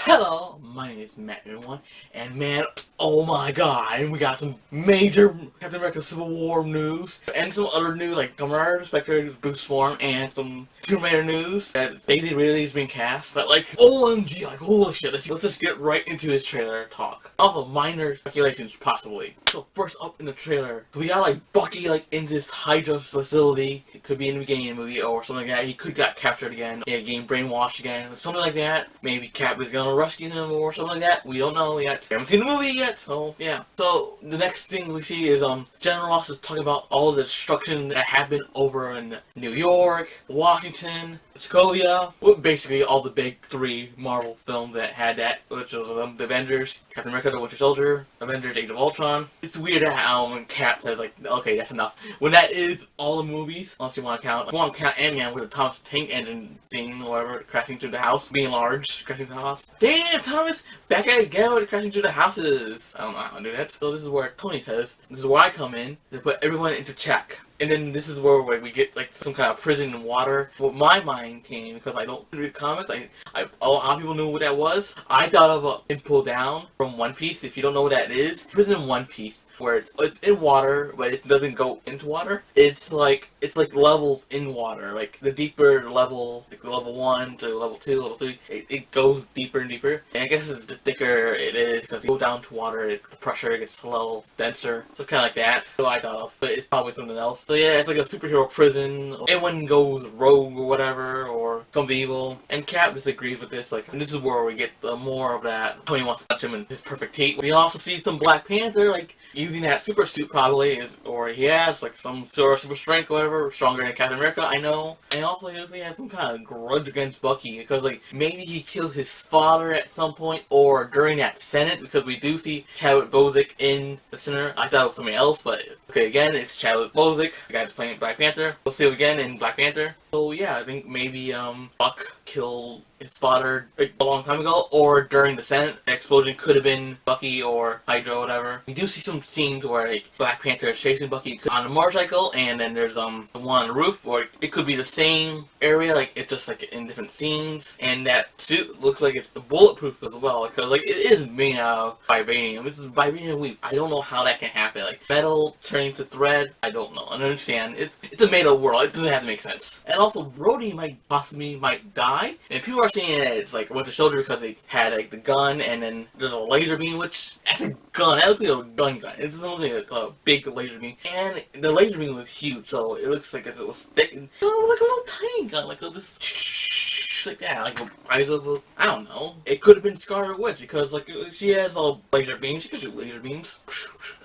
Hello, my name is Matt, everyone, and man, oh my god, we got some major Captain America Civil War news, and some other news like Specter boost form, and some Tomb Raider news that Daisy Ridley is being cast, but like, OMG, like, holy shit, let's just get right into this trailer talk. Also, minor speculations, possibly. So first up in the trailer, so we got like Bucky like in this Hydra facility. It could be in the beginning of the movie or something like that. He could got captured again, getting brainwashed again, something like that. Maybe Cap is gonna rescue him or something like that. We don't know yet. We haven't seen the movie yet, so yeah. So the next thing we see is General Ross is talking about all the destruction that happened over in New York, Washington, Sokovia, well, basically all the big three Marvel films that had that, which was the Avengers, Captain America, the Winter Soldier, Avengers: Age of Ultron. It's weird that Cap says like, okay, that's enough. When that is all the movies, unless you want to count, if you want to count Ant-Man with the Thomas Tank Engine thing, or whatever, crashing through the house, being large, crashing through the house. Damn, Thomas, back at it again with crashing through the houses. I don't know how to do that. So this is where Tony says, this is where I come in to put everyone into check. And then this is where we get like some kind of prison and water. What my mind came, because I don't read comics, a lot of people knew what that was. I thought of Impel Down from One Piece. If you don't know what that is, prison in One Piece, where it's in water, but it doesn't go into water. It's like levels in water. Like the deeper level, like level 1 to level 2, level 3, it goes deeper and deeper. And I guess the thicker it is, because you go down to water, the pressure gets a little denser. So kind of like that. So I thought of, but it's probably something else. So yeah, it's like a superhero prison. Anyone goes rogue or whatever, or becomes evil. And Cap disagrees with this. Like, and this is where we get more of that. Tony wants to touch him in his perfect heat. We also see some Black Panther, like, using that super suit probably, or he has like some sort of super strength or whatever, stronger than Captain America, I know. And also he has some kind of grudge against Bucky, because like maybe he killed his father at some point, or during that Senate, because we do see Chadwick Boseman in the Senate. I thought it was something else, but okay, again, it's Chadwick Boseman, the guy that's playing Black Panther. We'll see him again in Black Panther. So yeah, I think maybe Buck killed his father like, a long time ago, or during the Senate. The explosion could have been Bucky or Hydra or whatever. We do see some scenes where like Black Panther is chasing Bucky on a motorcycle, and then there's the one on the roof, or it could be the same area, like it's just like in different scenes. And that suit looks like it's bulletproof as well, because like it is made out of vibranium. This is vibranium weave. I don't know how that can happen. Like metal turning to thread, I don't know. I understand. It's a made-up world. It doesn't have to make sense. And also, Rhodey might die, and people are saying that it's like Winter Soldier because they had like the gun, and then there's a laser beam, which that's a gun. That looks like a gun. It doesn't look like a big laser beam, and the laser beam was huge, so it looks like if it was thick. It was like a little tiny gun, like this like that, like the size of a, I don't know. It could have been Scarlet Witch, because like she has all laser beams. She could shoot laser beams.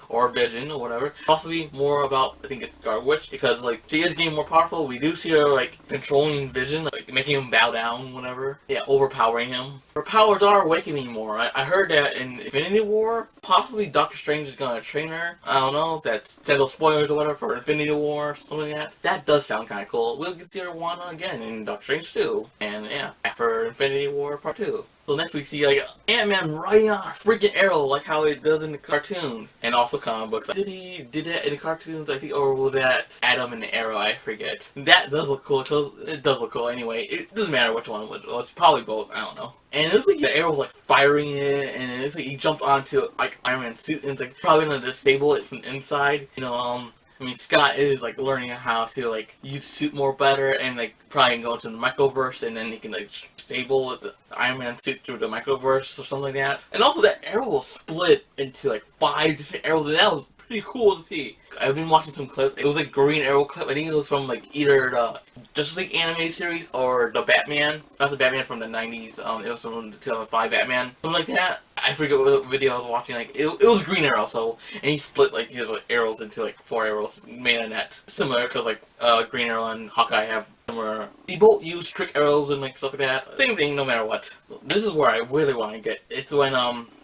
Or Vision, or whatever. Possibly more about, I think it's Scarlet Witch, because, like, she is getting more powerful. We do see her, like, controlling Vision, like, making him bow down, whatever. Yeah, overpowering him. Her powers are awakening more. I heard that in Infinity War, possibly Doctor Strange is gonna train her. I don't know if that's potential spoilers or whatever for Infinity War, something like that. That does sound kind of cool. We'll get to see her Wanda again in Doctor Strange 2. And, yeah, after Infinity War Part 2. So next we see like Ant-Man riding on a freaking arrow like how it does in the cartoons and also comic books. Did that in the cartoons, I think, or was that Adam and the Arrow? I forget. That does look cool. It does look cool anyway. It doesn't matter which one. It's probably both. I don't know. And it looks like the arrow was like firing it, and it looks like he jumped onto like Iron Man's suit, and it's like probably gonna disable it from the inside. You know, I mean, Scott is like learning how to like use the suit more better, and like probably go into the microverse, and then he can like stable the Iron Man suit through the microverse or something like that. And also that arrow will split into like 5 different arrows, and that was pretty cool to see. I've been watching some clips. It was like Green Arrow clip. I think it was from like either the Justice League animated series or the Batman. Not the Batman from the 90s. It was from the 2005 Batman. Something like that. I forget what video I was watching. Like it was Green Arrow. So, and he split like his like, arrows into like 4 arrows made on that. Similar, because like Green Arrow and Hawkeye have similar. They both use trick arrows and like stuff like that. Same thing, no matter what. So this is where I really want to get. It's when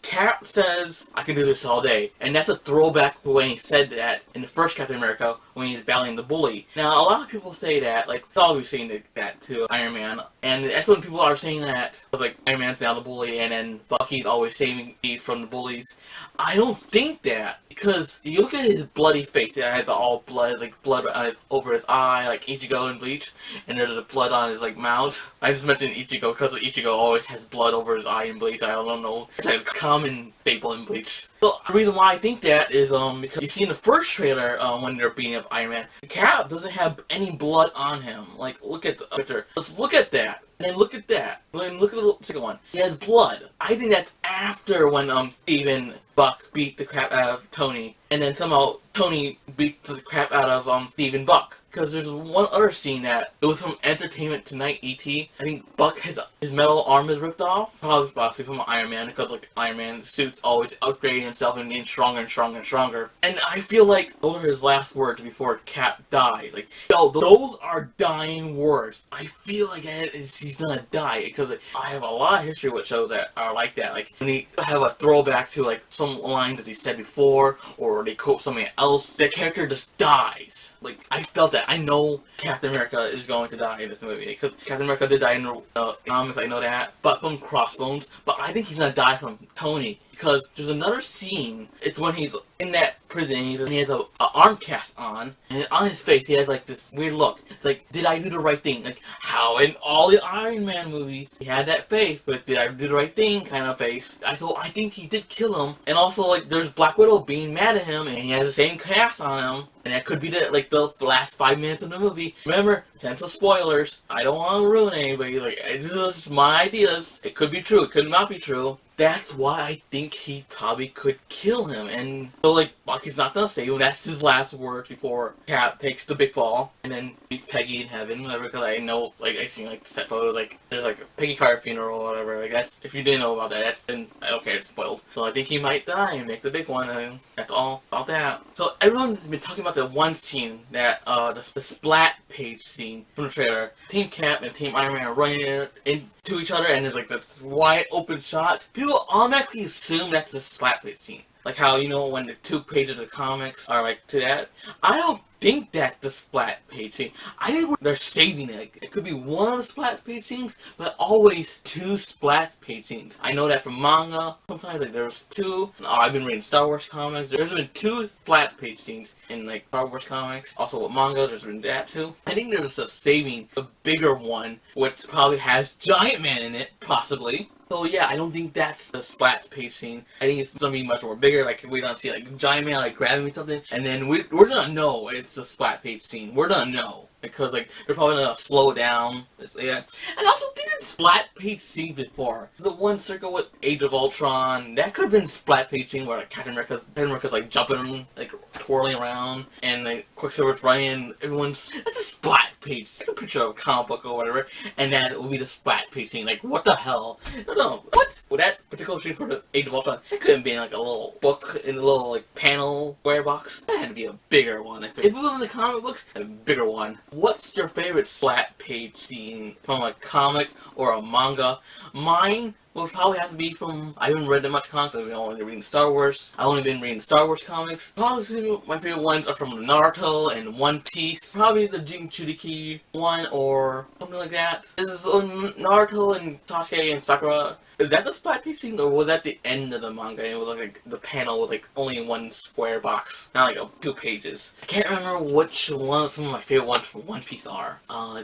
Cap says, "I can do this all day," and that's a throwback to when he said that in the first Captain America when he's battling the bully. Now, a lot of people say that, like, they're always saying that to Iron Man, and that's when people are saying that, like, Iron Man's down the bully, and then Bucky's always saving me from the bullies. I don't think that, because you look at his bloody face, it has all blood, like, blood over his eye, like Ichigo in Bleach, and there's blood on his like mouth. I just mentioned Ichigo because Ichigo always has blood over his eye in Bleach. I don't know. It's like a common staple in Bleach. So the reason why I think that is because you see in the first trailer when they're beating up Iron Man, Cap doesn't have any blood on him. Like look at the picture. Let's look at that. And then look at that. And then look at the second one. He has blood. I think that's after when Steve and Buck beat the crap out of Tony, and then somehow Tony beat the crap out of Steve and Buck. Because there's one other scene that it was from Entertainment Tonight ET. I think Buck his metal arm is ripped off. Probably from Iron Man, because like Iron Man's suit's always upgrading himself and getting stronger and stronger and stronger. And I feel like those are his last words before Cap dies. Like, yo, those are dying words. I feel like he's gonna die because like, I have a lot of history with shows that are like that. Like when they have a throwback to like some lines that he said before, or they quote something else, that character just dies. Like, I felt that. I know Captain America is going to die in this movie. Because Captain America did die in the comics, I know that. But from Crossbones. But I think he's going to die from Tony. Because there's another scene. It's when he's in that prison and he has a arm cast on. And on his face, he has like this weird look. It's like, did I do the right thing? Like, how in all the Iron Man movies, he had that face. But did I do the right thing kind of face. So I think he did kill him. And also, like, there's Black Widow being mad at him. And he has the same cast on him. And that could be the last 5 minutes of the movie. Remember, potential spoilers. I don't want to ruin anybody. Like, it's just my ideas. It could be true. It could not be true. That's why I think he probably could kill him. And so, like, Bucky's not gonna save him. That's his last words before Cap takes the big fall. And then meets Peggy in heaven, whatever. Because I know, like, I seen, like, set photos. Like, there's, like, a Peggy Carter funeral or whatever. Like, that's, if you didn't know about that, that's been, I don't care, it's spoiled. So I think he might die and make the big one. And that's all about that. So everyone's been talking about the one scene, that, the splat page scene from the trailer. Team Cap and Team Iron Man are running into each other, and there's like this wide open shot. People automatically assume that's the splat page scene. Like how, you know, when the 2 pages of the comics are like to that. I don't think that's the splat page scene. I think they're saving it. Like, it could be one of the splat page scenes, but always 2 splat page scenes. I know that from manga. Sometimes like there's 2. I've been reading Star Wars comics. There's been 2 splat page scenes in like Star Wars comics. Also with manga, there's been that too. I think they're just saving the bigger one, which probably has Giant Man in it, possibly. So yeah, I don't think that's the splat page scene. I think it's gonna be much more bigger. Like we don't see like Giant Man like grabbing something, and then we're gonna know it's the splat page scene. We're gonna know because like they're probably gonna slow down. Yeah, and also didn't splat page scene before the one circle with Age of Ultron. That could have been splat page scene where like Captain America's like jumping, like twirling around, and like Quicksilver's running. Everyone's that's a splat page. Take a picture of a comic book or whatever, and that will be the splat page scene. Like what the hell? No, what? Well, that particular scene for the Age of Ultron, it couldn't be in like a little book in a little like panel square box. That had to be a bigger one. If it was in the comic books, a bigger one. What's your favorite splat page scene from a comic or a manga? Mine would probably have to be from, I haven't read that much comics, I've only reading Star Wars. I've only been reading Star Wars comics. Probably my favorite ones are from Naruto and One Piece. Probably the Jinchuriki one or something like that. Is Naruto and Sasuke and Sakura, is that the splat page scene, or was that the end of the manga? It was like the panel was like only in one square box, not like 2 pages. I can't remember which one some of my favorite ones from One Piece are.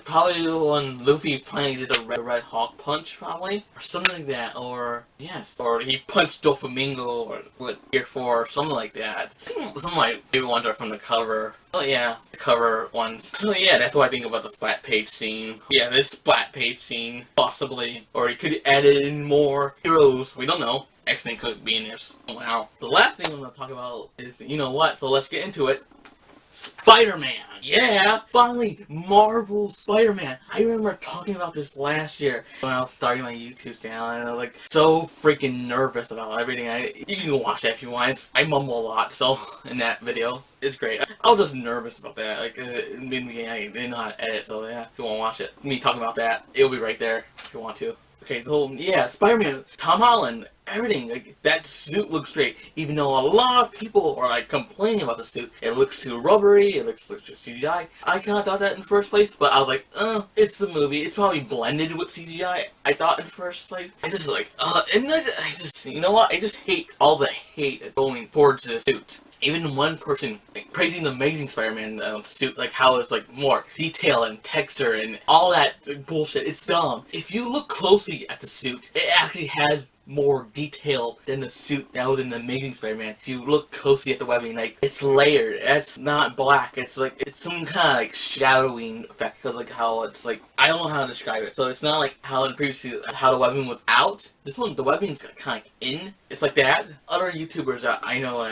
Probably the one Luffy finally did a Red Hawk punch, probably, or something like that. Or yes, or he punched Doflamingo or with Gear 4 or something like that. I think some of my favorite ones are from the cover. Oh yeah, the cover ones. So yeah, that's what I think about the splat page scene. Yeah, this splat page scene, possibly. Or he could add in more heroes, we don't know. X-Men could be in there somehow. The last thing I'm going to talk about is, you know what, so let's get into it. Spider-Man! Yeah! Finally, Marvel Spider-Man! I remember talking about this last year when I was starting my YouTube channel, and I was like so freaking nervous about everything. You can watch that if you want. I mumble a lot, so in that video. It's great. I was just nervous about that. Like, in the beginning, I didn't know how to edit, so yeah, if you want to watch it, me talking about that, it'll be right there if you want to. Okay, so yeah, Spider-Man, Tom Holland, everything, like, that suit looks great, even though a lot of people are, like, complaining about the suit. It looks too rubbery, it looks like CGI. I kind of thought that in the first place, but I was like, it's the movie, it's probably blended with CGI, I thought in the first place. I just, like, and I just, you know what, I just hate all the hate going towards the suit. Even one person praising the Amazing Spider-Man suit, like how it's like more detail and texture and all that bullshit. It's dumb. If you look closely at the suit, it actually has more detail than the suit that was in the Amazing Spider-Man. If you look closely at the webbing, like, it's layered. It's not black. It's like, it's some kind of like shadowing effect, because like how it's like, I don't know how to describe it. So it's not like how in the previous suit, how the webbing was out. This one, the webbing's kind of in. It's like that. Other YouTubers that I know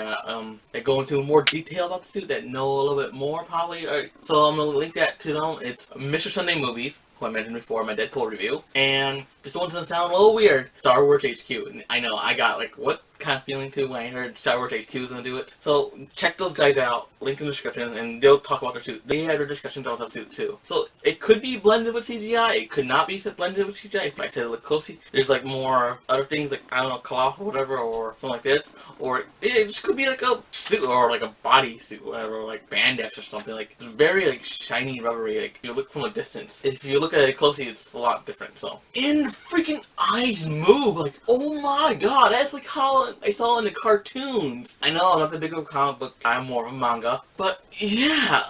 that go into more detail about the suit, that know a little bit more probably. So I'm gonna link that to them. It's Mr. Sunday Movies, who I mentioned before in my Deadpool review, and this one's gonna sound a little weird. Star Wars HQ. And I know I got like what kind of feeling too when I heard Star Wars HQ was gonna do it. So check those guys out. Link in the description, and they'll talk about their suit. They had their discussions about their suit too. So it could be blended with CGI. It could not be blended with CGI. If I said it look closely, there's like more other things like, I don't know, cloth or whatever, or something like this, or it just could be like a suit or like a body suit, whatever, like spandex or something. Like, it's very like shiny, rubbery. Like, if you look from a distance, if you look at it closely, it's a lot different. So, and the freaking eyes move. Like, oh my god, that's like how I saw in the cartoons. I know I'm not the big of a comic book, I'm more of a manga, but yeah,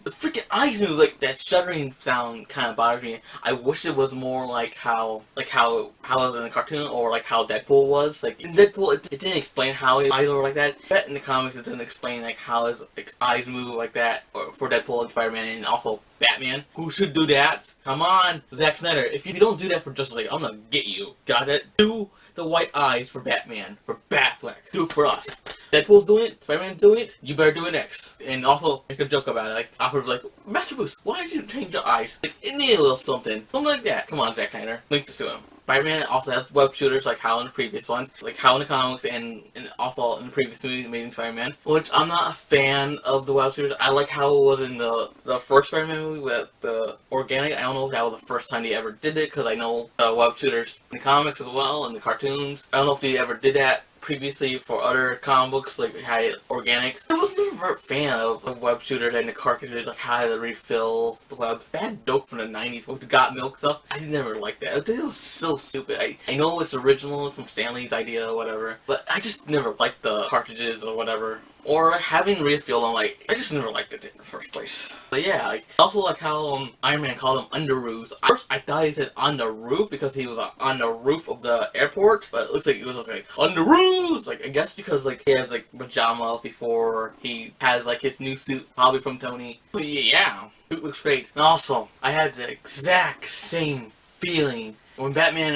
the freaking eyes move. Like, that shuddering sound kind of bothers me. I wish it was more like how it was in the cartoon, or like how Deadpool was. Like, in Deadpool, it didn't explain how his eyes were like that. But in the comics, it didn't explain like how his like eyes move like that, or for Deadpool and Spider-Man, and also Batman. Who should do that? Come on, Zack Snyder. If you don't do that for Justice League, I'm gonna get you. Got it? Do the white eyes for Batman, for Batfleck. Do it for us. Deadpool's doing it, Spider-Man's doing it, you better do it next. And also, make a joke about it, like, Alfred's like, Master Boost, why did you change your eyes? Like, it needed a little something. Something like that. Come on, Zack Snyder. Link this to him. Spider-Man also has web shooters like how in the previous one, like how in the comics, and also in the previous movie, Amazing Spider-Man, which I'm not a fan of the web shooters. I like how it was in the first Spider-Man movie with the organic. I don't know if that was the first time they ever did it, because I know web shooters in the comics as well, and the cartoons. I don't know if they ever did that previously for other comic books, like had organics. I was never a fan of web shooters and the cartridges, like how to refill the webs. That dope from the 90s with the Got Milk stuff. I never liked that. It was so stupid. I know it's original from Stanley's idea or whatever, but I just never liked the cartridges or whatever. Or having refill them, like, I just never liked it in the first place. But yeah, like, also like how Iron Man called them underoos. First, I thought he said on the roof because he was on the roof of the airport, but it looks like it was just like underoos. Like, I guess because like he has like pajamas before he has like his new suit, probably from Tony. But yeah, suit looks great. And also, I had the exact same feeling when Batman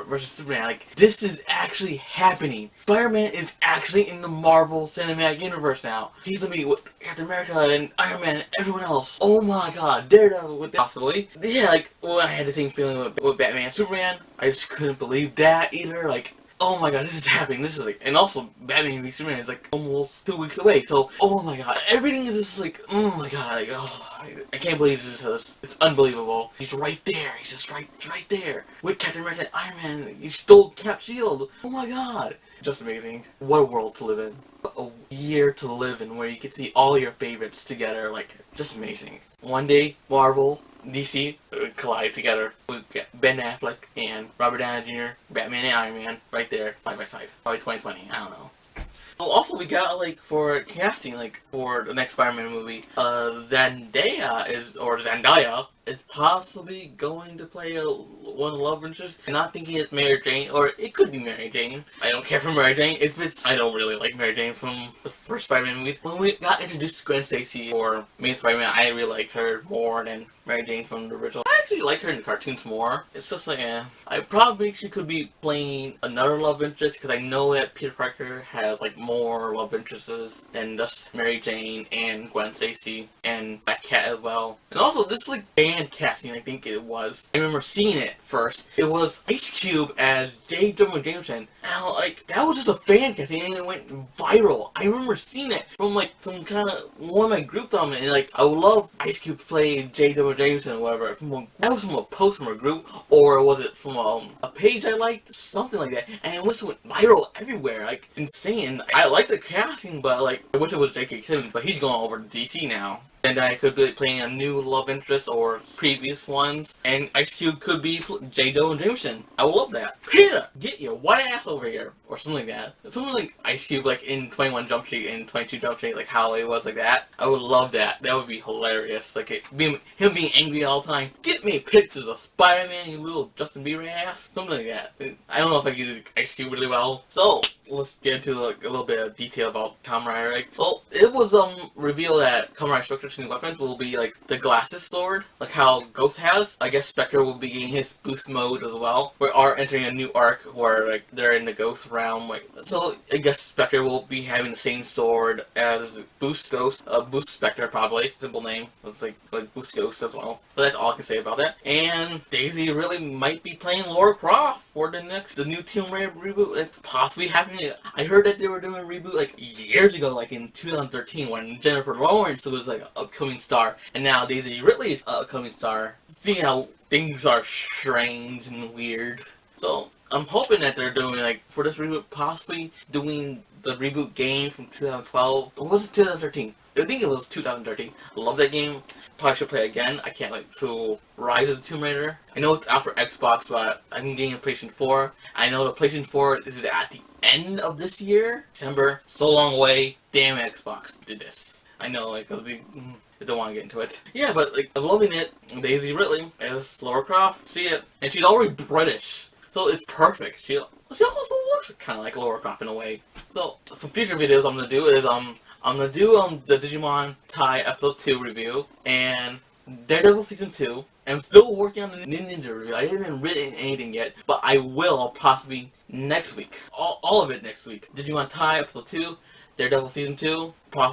versus Superman. Like, this is actually happening. Spider-Man is actually in the Marvel Cinematic Universe now. He's gonna be with Captain America and Iron Man and everyone else. Oh my god, Daredevil with that, possibly. Yeah, like, well, I had the same feeling with Batman and Superman. I just couldn't believe that either. Like, oh my god, this is happening. This is like, and also Batman v Superman is like almost 2 weeks away. So, oh my god, everything is just like, oh my god, like, oh, I can't believe this is, it's unbelievable. He's right there. He's just right there with Captain America and Iron Man. He stole Cap's shield. Oh my god, just amazing. What a world to live in. A year to live in where you can see all your favorites together. Like, just amazing. One day, Marvel, DC collide together with Ben Affleck and Robert Downey Jr., Batman and Iron Man, right there, side by side. Probably 2020, I don't know. Well, also we got, like, for casting, like, for the next Spider-Man movie, Zendaya is possibly going to play one of the love interests. I'm not thinking it's Mary Jane, or it could be Mary Jane. I don't care for Mary Jane. I don't really like Mary Jane from the first Spider-Man movies. When we got introduced to Gwen Stacy or Amazing Spider-Man, I really liked her more than Mary Jane from the original. I actually like her in the cartoons more. It's just like, she could be playing another love interest, because I know that Peter Parker has like more love interests than just Mary Jane and Gwen Stacy and Black Cat as well. And also, this like fan casting, I think it was. I remember seeing it first. It was Ice Cube as J. Jonah Jameson. And like, that was just a fan casting, and it went viral. I remember seeing it from like some kind of one of my groups on it, and like, I would love Ice Cube to play J. Jonah Jameson or whatever. That was from a post from a group, or was it from a page I liked? Something like that. And it went viral everywhere. Like, insane. I like the casting, but like, I wish it was J.K. Simmons, but he's going over to DC now. Zendaya could be playing a new love interest or previous ones, and Ice Cube could be J-Do and Jameson. I would love that. Peter, get your white ass over here, or something like that. Something like Ice Cube, like in 21 Jump Street and 22 Jump Street, like how it was like that. I would love that. That would be hilarious. Like him being angry all the time. Get me pictures of Spider-Man, you little Justin Bieber ass. Something like that. I don't know if I can do Ice Cube really well. So let's get into like a little bit of detail about Kamen Rider. Like, well, it was revealed that Kamen Rider Specter's new weapons will be like the glasses sword, like how Ghost has. I guess Specter will be getting his boost mode as well. We are entering a new arc where like they're in the Ghost realm. Like, so I guess Specter will be having the same sword as Boost Ghost, Boost Specter probably. Simple name. It's like Boost Ghost as well. But that's all I can say about that. And Daisy really might be playing Lara Croft for the new Tomb Raider reboot. It's possibly happening. I heard that they were doing a reboot like years ago, like in 2013, when Jennifer Lawrence was like an upcoming star, and now Daisy Ridley is an upcoming star. Seeing how things are strange and weird. So I'm hoping that they're doing like for this reboot, possibly doing the reboot game from 2012. Or was it 2013? I think it was 2013. I love that game. Probably should play it again. I can't wait to Rise of the Tomb Raider. I know it's out for Xbox, but I'm getting a PlayStation 4. I know the PlayStation 4 is at the end of this year, December. So long away. Damn, Xbox did this. I know, like, cause they don't want to get into it. Yeah, but like, I'm loving it. Daisy Ridley as Lara Croft. See it, and she's already British, so it's perfect. She also looks kind of like Lara Croft in a way. So some future videos I'm gonna do is I'm gonna do the Digimon Tai episode 2 review and Daredevil season 2. I'm still working on the Ninja review. I haven't written anything yet, but I will possibly next week. All of it next week. Digimon Tai episode 2, Daredevil season 2.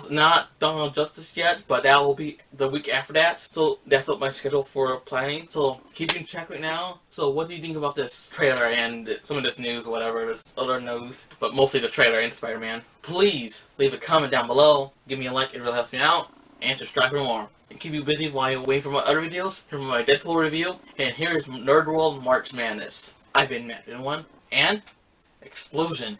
Not Dawn of Justice yet, but that will be the week after that. So that's what my schedule for planning. So keep in check right now. So what do you think about this trailer and some of this news, whatever, this other news, but mostly the trailer and Spider-Man? Please leave a comment down below. Give me a like, it really helps me out. And subscribe for more. And keep you busy while you wait for my other videos. Here for my Deadpool review. And here is Nerd World March Madness. I've been Matt1, and explosion.